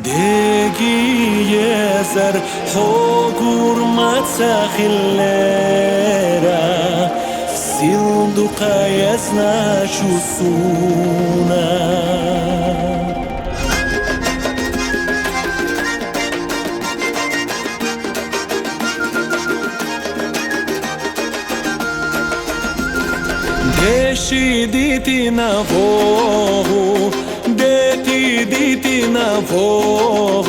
Degi yezer hogur matzachilera Sildu qayasna shusuna Deshi diti na vohu ديتي نافوه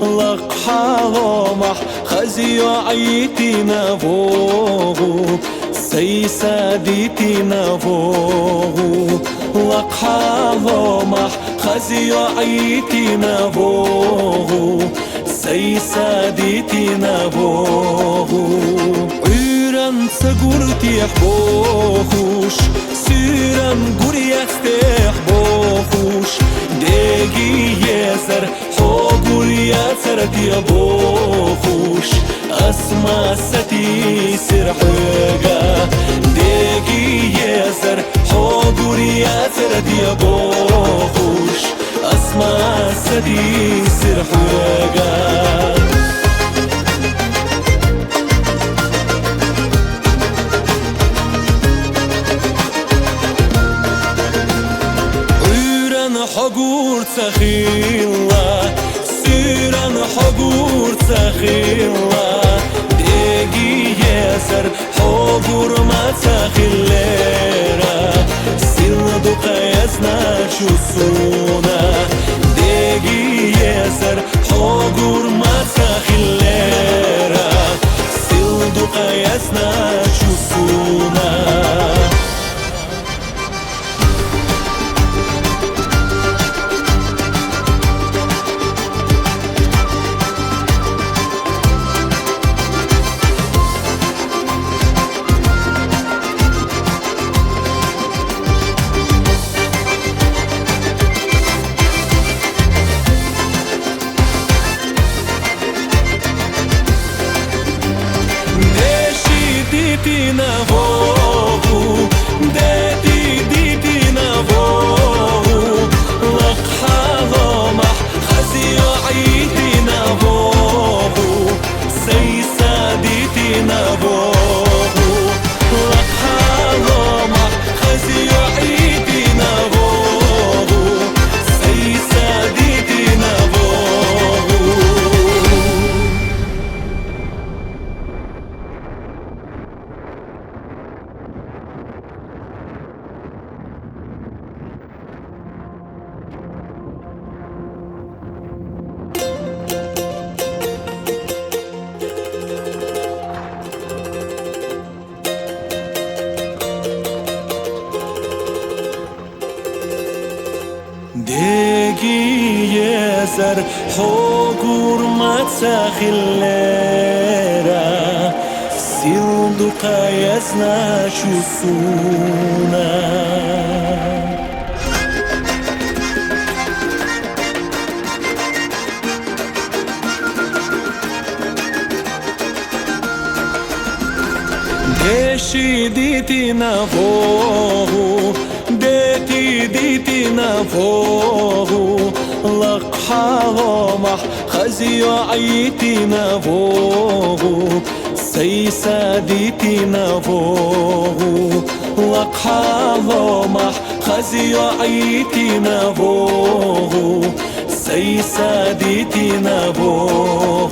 لق حالومح خزي عيتي نافوه سيسا ديتي نافوه لق حالومح خزي عيتي نافوه سيسا ديتي نافوه عيران سقورتي حبوخوش سيران قريستي حبوخوش Degi yezer hogur yazer diabochush Asma sati sirhuga Degi yezer hogur yazer diabochush Asma sati sirhuga حقور تخيلا سيران حقور تخيلا ديجي ياسر حقور ما تخيلera سيلدو قياسنا شو سونا ديجي ياسر حقور ما تخيلera سيلدو قياسنا شو سونا Diti na vohu, diti na vohu, laqha lomah khazi aiti na vohu, saysa diti na vohu, laqha lomah khazi aiti na vohu, saysa diti na vohu. Degi yezer hogur matzachilera Sildu qayasna shusuna Deshi diti navohu ديتي نافوه لق حالومح خزي عيتي نافوه سيسا ديتي نافوه لق حالومح خزي عيتي نافوه سيسا ديتي نافوه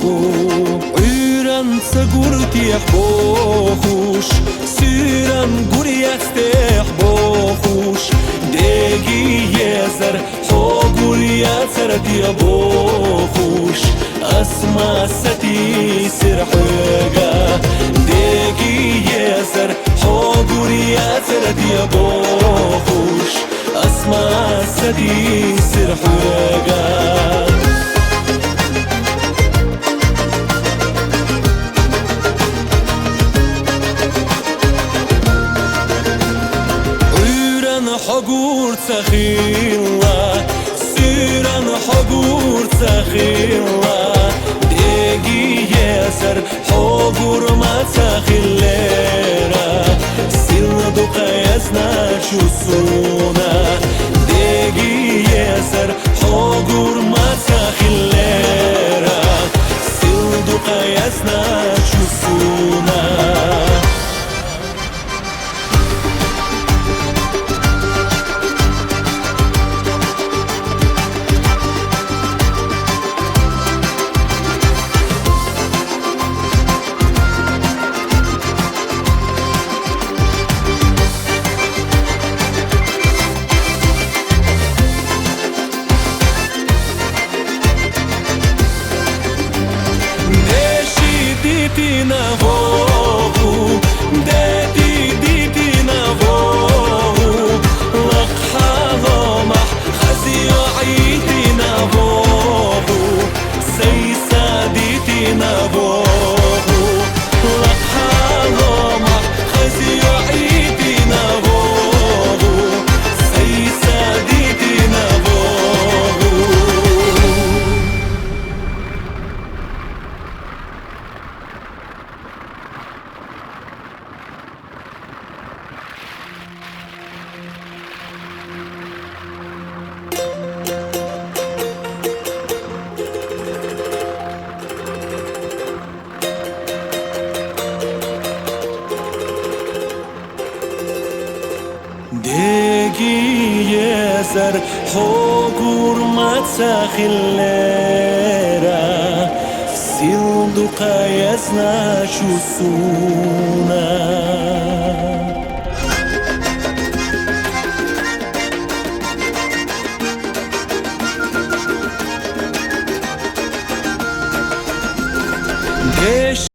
عيران سقورتي حبوخوش سيران قريستي حبوخوش Degi yezer hogur yazer diabochush Asma sati sirhuga Degi yezer hogur yazer diabochush Asma sati sirhuga حقور تخيلا سيران حقور تخيلا ديجي ياسر حقور ما تخيلera سيلدو قياسنا شو سونا ديجي ياسر حقور ما تخيلera sakhillera sildu qayasna shusuna